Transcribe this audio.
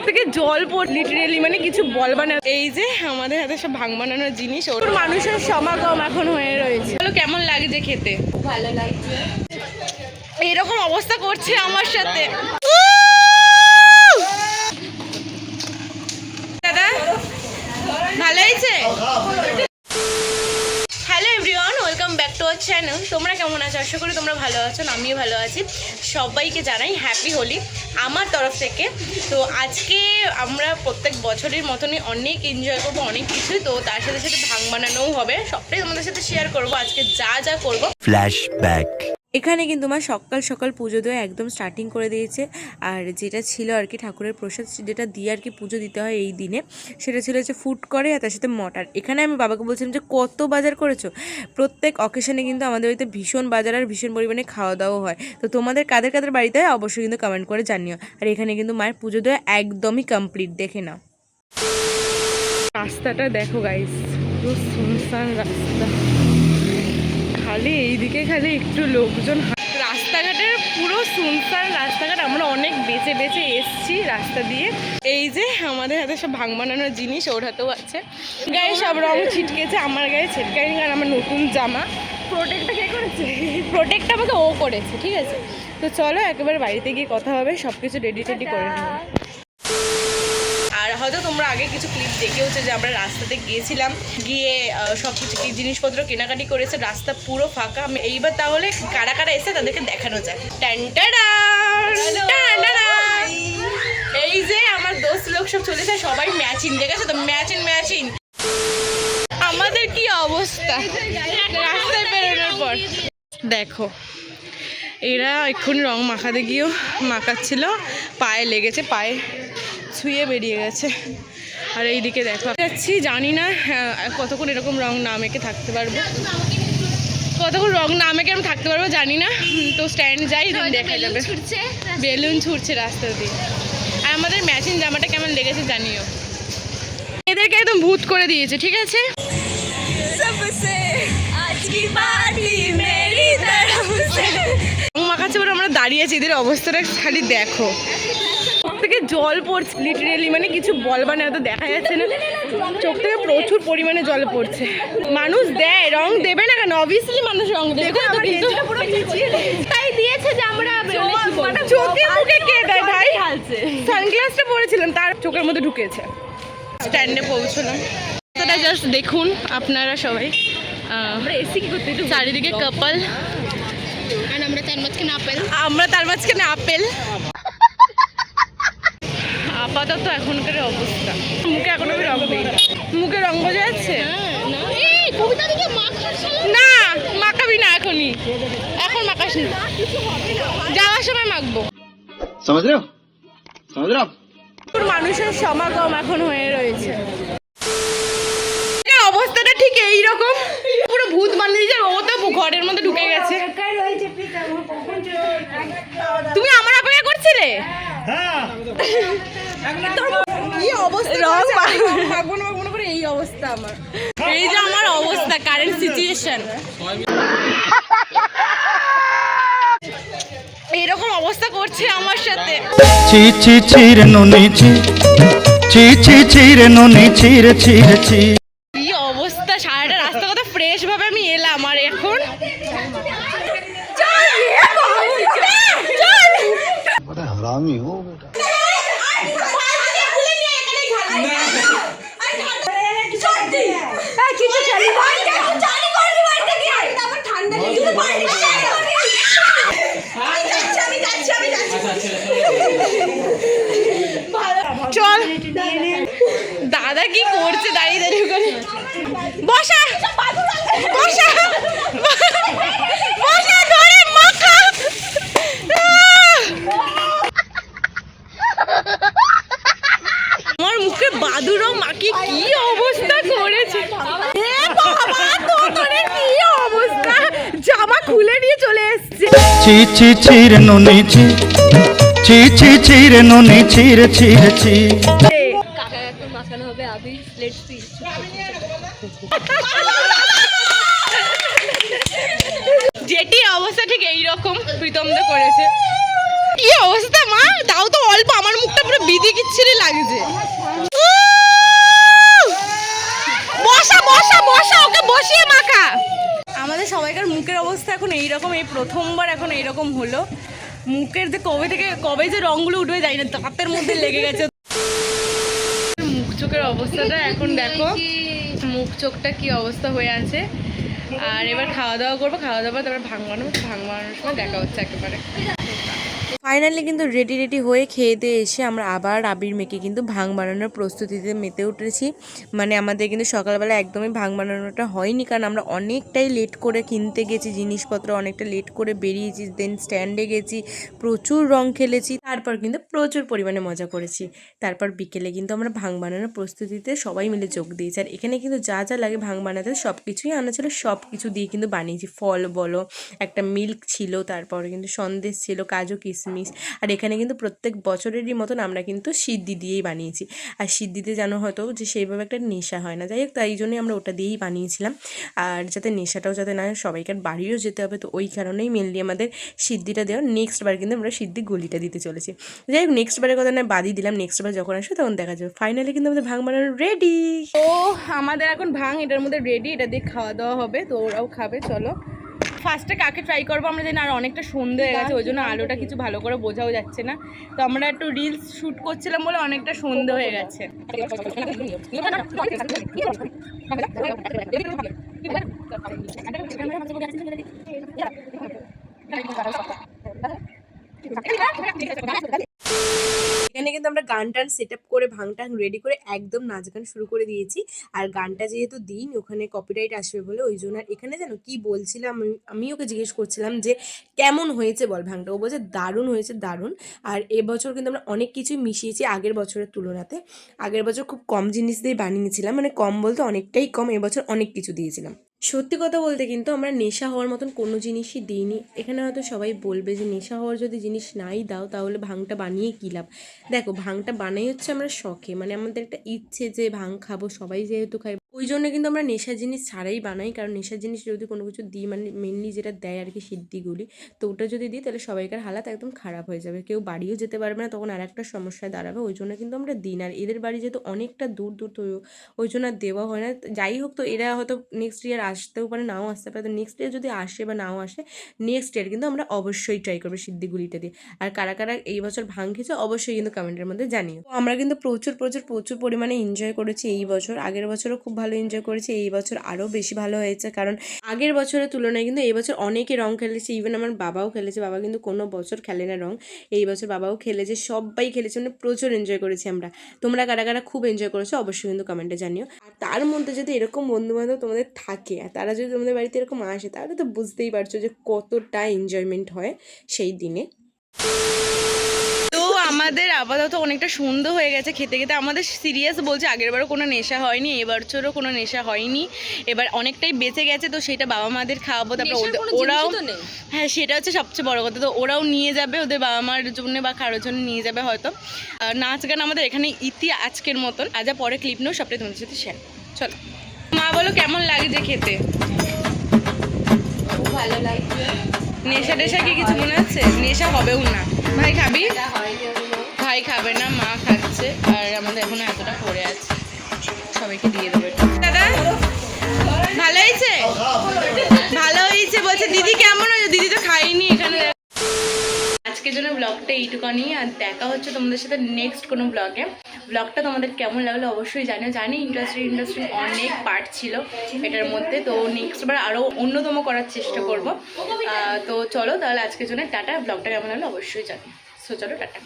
থেকে জল পড় লিটারেলি, মানে কিছু বলবা না। এই যে আমাদের হাতে সব ভাং বানানোর জিনিস, ওর মানুষের সমাগম এখন হয়ে রয়েছে। কেমন লাগছে খেতে? ভালো লাগছে। এইরকম অবস্থা করছে আমার সাথে। দাদা ভালো হয়েছে? Hello everyone, welcome back to our channel. তোমরা কেমন আছো? আশা করি তোমরা ভালো আছো, আমিও ভালো আছি। সবাইকে জানাই হ্যাপি হোলি আমার তরফ থেকে। তো আজকে আমরা প্রত্যেক বছরের মতনই অনেক এনজয় করবো, অনেক কিছুই। তো তার সাথে সাথে ভাং বানানোও হবে, সবটাই তোমাদের সাথে শেয়ার করবো আজকে যা যা করবো। ফ্ল্যাশব্যাক। এখানে কিন্তু মা সকাল সকাল পুজো দেওয়া একদম স্টার্টিং করে দিয়েছে। আর যেটা ছিল আর কি ঠাকুরের প্রসাদ, যেটা দিয়ে আর কি পুজো দিতে হয় এই দিনে, সেটা ছিল হচ্ছে ফুড করে আর তার সাথে মটর। এখানে আমি বাবাকে বলছিলাম যে কত বাজার করেছো। প্রত্যেক অকেশনে কিন্তু আমাদের বাড়িতে ভীষণ বাজার আর ভীষণ পরিমাণে খাওয়া দাওয়া হয়। তো তোমাদের কাদের কাদের বাড়িতে হয় অবশ্যই কিন্তু কমেন্ট করে জানিও। আর এখানে কিন্তু মায়ের পুজো দেওয়া একদমই কমপ্লিট, দেখে নাও। রাস্তাটা দেখো গাইস, পুরো সুনসান রাস্তা, খালি এইদিকে খালি একটু লোকজন। রাস্তাঘাটের পুরো সুনসান রাস্তাঘাট। আমরা অনেক বেঁচে বেঁচে এসছি রাস্তা দিয়ে। এই যে আমাদের হাতে সব ভাং বানানোর জিনিস, ওর হাতেও আছে। গায়ে সব রং ছিটকেছে, আমার গায়ে ছিটকায়নি, কারণ আমার নতুন জামা। প্রোটেক্টটা কে করেছে? প্রোটেক্টটা আমাকে ও করেছে, ঠিক আছে। তো চলো একেবারে বাড়িতে গিয়ে কথা হবে, সব কিছু রেডি টেডি করে নেবো। আর হয়তো তোমরা আগে কিছু ক্লিপ দেখেওছে যে আমরা রাস্তাতে গিয়েছিলাম, গিয়ে সব কিছু জিনিসপত্র কেনাকাটি করেছে, রাস্তা পুরো ফাঁকা। আমি এইবার তাহলে কারা কারা এসে তাদেরকে দেখানো যায়। এই যে আমার দোস্ত লোক সব চলেছে, সবাই ম্যাচিং, ঠিক আছে তো, ম্যাচিং। আমাদের কি অবস্থা রাস্তায় বেরোনোর পর দেখো। এরা এক্ষুনি রং মাখাতে গিয়েও মাখাচ্ছিল, পায়ে লেগেছে, পায়ে ছুঁয়ে বেরিয়ে গেছে। আর এইদিকে দেখো যাচ্ছি, জানি না কতক্ষণ এরকম রং না মেখে থাকতে পারবো, কতক্ষণ রং না মেখে আমি থাকতে পারবো জানি না। তো স্ট্যান্ড যাই, দেখা যাবে। বেলুন ছুটছে রাস্তা দিয়ে। আর আমাদের ম্যাচিং জামাটা কেমন লেগেছে জানিও। এদেরকে একদম ভূত করে দিয়েছে, ঠিক আছে। মাখাচ্ছে বলে আমরা দাঁড়িয়ে আছি, এদের অবস্থাটা খালি দেখো। থেকে জল পড়ছে লিটারেলি, মানে কিছু বলবা না, তো দেখা যাচ্ছে না, চোখ থেকে প্রচুর পরিমাণে জল পড়ছে। মানুষ দেয়, রং দেবে না কেন? অবভিয়াসলি মানুষ রং দেবে, তাই দিয়েছে যে আমরা চোখে মুখে কে দেয় ভাই? সানগ্লাসটা পরেছিলাম, তার চোখের মধ্যে ঢুকেছে। স্ট্যান্ডে পৌঁছলাম, সেটা জাস্ট দেখুন আপনারা সবাই। চারিদিকে কাপল, আমরা তার মাঝখানে আপেল। আপাতত এখনকার অবস্থা, মুখে এখনো রং নেই। মুখে রং বোঝা যাচ্ছে না, মাখাবি না এখনই, এখন মাখাস না, যাওয়ার সময় মাখবো। মানুষের সমাগম এখন হয়ে রয়েছে। অবস্থাটা ঠিক এইরকম, পুরো ভূত বানিয়ে যায়। ও তো ঘরের মধ্যে ঢুকে গেছে। তুমি আমার অপেক্ষা করছিলে? এই অবস্থা আমার, এই যে আমার অবস্থা, কারেন্ট সিচুয়েশন এরকম অবস্থা করছে আমার সাথে। চি চি চিরে নুনি চি, চি চি চিরে নুনি চিরে চিরে চি। কি অবস্থা, সারাটা রাস্তা কত ফ্রেশ ভাবে আমি এলাম, আর এখন হারামি হো বেটা। চল, দাদা কি করছে দাঁড়িয়ে দাঁড়িয়ে করে? বসা বসা বসা, ধরে মাখা। আমার মুখে বাদুড়ও মাখি, কি অবস্থা করেছে। কি অবস্থা, জামা খুলে নিয়ে চলে এসছে। চি চি চিরে নুনি চি, চি চি চিরে নুনি চিরে চিরে চি। যেটি অবস্থা ঠিক এইরকম প্রীতম দা করেছে। কি অবস্থা মা, দাও তো অল্প, আমার মুখটা পুরো বিধি কিচ্ছিরি লাগছে। বসা বসা বসা, ওকে বসিয়ে মাখা। আমাদের সবাইকার মুখের অবস্থা এখন এইরকম, এই প্রথমবার এখন এইরকম হলো। মুখের যে কবে যে রঙগুলো উঠবে যাই না, দাঁতের মধ্যে লেগে গেছে। মুখ চোখের অবস্থাটা এখন দেখো, মুখ চোখটা কি অবস্থা হয়ে আছে। আর এবার খাওয়া দাওয়া করবো, খাওয়া দাওয়া তারপর ভাং বানানোর সময় দেখা হচ্ছে একেবারে। ফাইনালি কিন্তু রেডি হয়ে খেয়ে দিয়ে এসে আমরা আবার আবির মেখে কিন্তু ভাং বানানোর প্রস্তুতিতে মেতে উঠেছি। মানে আমাদের কিন্তু সকালবেলা একদমই ভাং বানানোটা হয়নি, কারণ আমরা অনেকটাই লেট করে কিনতে গেছি জিনিসপত্র, অনেকটা লেট করে বেরিয়েছি, দেন স্ট্যান্ডে গেছি, প্রচুর রং খেলেছি, তারপর কিন্তু প্রচুর পরিমাণে মজা করেছি। তারপর বিকেলে কিন্তু আমরা ভাং বানানোর প্রস্তুতিতে সবাই মিলে যোগ দিয়েছি। আর এখানে কিন্তু যা যা লাগে ভাং বানাতে সব কিছুই আনা ছিল, সব কিছু দিয়ে কিন্তু বানিয়েছি। ফল বলো, একটা মিল্ক ছিল, তারপরে কিন্তু সন্দেশ ছিল, কাজু কিশমিশ। আর এখানে কিন্তু প্রত্যেক বছরেরই মতন আমরা কিন্তু সিদ্ধি দিয়েই বানিয়েছি। আর সিদ্ধিতে জানো হয়তো যে সেইভাবে একটা নেশা হয় না, যাই হোক তাই জন্যই আমরা ওটা দিয়েই বানিয়েছিলাম। আর যাতে নেশাটাও যাতে না, সবাইকার বাড়িও যেতে হবে, তো ওই কারণেই মেনলি আমাদের সিদ্ধিটা দেওয়া। নেক্সট বার কিন্তু আমরা সিদ্ধি গলিটা দিতে চলেছি। যাই হোক নেক্সট বারের কথা না বাদই দিলাম, নেক্সট বার যখন আসবে তখন দেখা যাবে। ফাইনালি কিন্তু আমাদের ভাং বানানো রেডি। তো আমাদের এখন ভাং এটার মধ্যে রেডি, এটা দিয়ে খাওয়া দাওয়া হবে, তো ওরাও খাবে। চলো ফার্স্টে কাকে ট্রাই করবো আমরা, জানি আর অনেকটা সন্ধে হয়ে গেছে, ওই জন্য আলোটা কিছু ভালো করে বোঝাও যাচ্ছে না। তো আমরা একটু রিলস শ্যুট করছিলাম বলে অনেকটা সন্ধে হয়ে গেছে। এখানে কিন্তু আমরা গান টান সেট আপ করে ভাং টাং রেডি করে একদম নাচ গান শুরু করে দিয়েছি। আর গানটা যেহেতু দিন ওখানে কপিরাইট আসবে বলে ওই জন্য। আর এখানে যেন কি বলছিলাম, আমি ওকে জিজ্ঞেস করছিলাম যে কেমন হয়েছে বল ভাংটা, ও বলছে দারুণ হয়েছে, দারুণ। আর এবছর কিন্তু আমরা অনেক কিছুই মিশিয়েছি আগের বছরের তুলনাতে। আগের বছর খুব কম জিনিস দিয়ে বানিয়েছিলাম, মানে কম বলতে অনেকটাই কম, এবছর অনেক কিছু দিয়েছিলাম। সত্যি কথা বলতে কিন্তু আমরা নেশা হওয়ার মতন কোনো জিনিসই দিইনি। এখানে হয়তো সবাই বলবে যে নেশা হওয়ার যদি জিনিস নাই দাও তাহলে ভাংটা বানিয়ে কী লাভ। দেখো ভাংটা বানাই হচ্ছে আমরা শখে, মানে আমাদের একটা ইচ্ছে যে ভাং খাবো, সবাই যেহেতু খাই, ওই জন্য কিন্তু আমরা নেশার জিনিস ছাড়াই বানাই। কারণ নেশার জিনিস যদি কোনো কিছু দিই, মানে মেনলি যেটা দেয় আর কি সিদ্ধিগুলি, তো ওটা যদি দিই তাহলে সবাইকার হালাত একদম খারাপ হয়ে যাবে, কেউ বাড়িও যেতে পারবে না, তখন আর একটা সমস্যায় দাঁড়াবে। ওই জন্য কিন্তু আমরা দিই না। আর এদের বাড়ি যেহেতু অনেকটা দূর দূর, তো ওই জন্য আর দেওয়া হয় না। যাই হোক, তো এরা হয়তো নেক্সট ইয়ার আসতেও পারে, নাও আসতে পারে। তো নেক্সট ইয়ার যদি আসে বা নাও আসে, নেক্সট ইয়ার কিন্তু আমরা অবশ্যই ট্রাই করবো সিদ্ধিগুলিটা দিয়ে। আর কারা কারা এই বছর ভাং খেয়েছে অবশ্যই কিন্তু কমেন্টের মধ্যে জানিও। তো আমরা কিন্তু প্রচুর পরিমাণে এনজয় করেছি এই বছর। আগের বছরও খুব ভালো এনজয় করেছি, এই বছর আরও বেশি ভালো হয়েছে, কারণ আগের বছরের তুলনায় কিন্তু এই বছর অনেকে রং খেলেছে। ইভেন আমার বাবাও খেলেছে, বাবা কিন্তু কোনো বছর খেলে না রং, এই বছর বাবাও খেলেছে, সবাই খেলেছে, মানে প্রচুর এনজয় করেছি আমরা। তোমরা কারা কারা খুব এনজয় করেছো অবশ্যই কিন্তু কমেন্টে জানিও। আর তার মধ্যে যদি এরকম বন্ধুবান্ধব তোমাদের থাকে, আর তারা যদি তোমাদের বাড়িতে এরকম আসে, তাহলে তো বুঝতেই পারছো যে কতটা এনজয়মেন্ট হয় সেই দিনে। তো আমাদের আপাতত অনেকটা সন্ধ্যা হয়ে গেছে, খেতে খেতে আমাদের সিরিয়াস বলছে আগেরবারও কোনো নেশা হয়নি, এবছরও কোনো নেশা হয়নি, এবার অনেকটাই বেঁচে গেছে, তো সেটা বাবা মাদের খাওয়াবো। তারপর ওরাও, হ্যাঁ সেটা হচ্ছে সবচেয়ে বড় কথা, তো ওরাও নিয়ে যাবে ওদের বাবা মার জন্য বা কারোর জন্য নিয়ে যাবে হয়তো। নাচ গান আমাদের এখানে ইতি আজকের মতন। আজ পরে ক্লিপ নেও, সবটাই তোমাদের সাথে শেয়ার। চলো মা বলো কেমন লাগছে খেতে? ভালো লাগছে। নেশা টেশা কি কিছু মনে হচ্ছে? নেশা হবেও না। ভাই খাবি? ভাই খাবে না, মা খাচ্ছে। আর আমাদের এখনো এতটা পড়ে আছে, সবাইকে দিয়ে দেবো। দাদা ভালো হয়েছে? ভালো হয়েছে বলছে। দিদি কেমন হয়েছে? দিদি তো খাইনি এখানে। আজকের জন্য ব্লগটা এইটুকানি, আর দেখা হচ্ছে তোমাদের সাথে নেক্সট কোনো ব্লগে। ব্লগটা তোমাদের কেমন লাগলো অবশ্যই জানি ইন্টারেস্টিং অনেক পার্ট ছিল এটার মধ্যে, তো নেক্সট বার আরও অন্যতম করার চেষ্টা করব। তো চলো তাহলে আজকের জন্য টাটা। ব্লগটা কেমন লাগলো অবশ্যই জানি। সো চলো টাটা।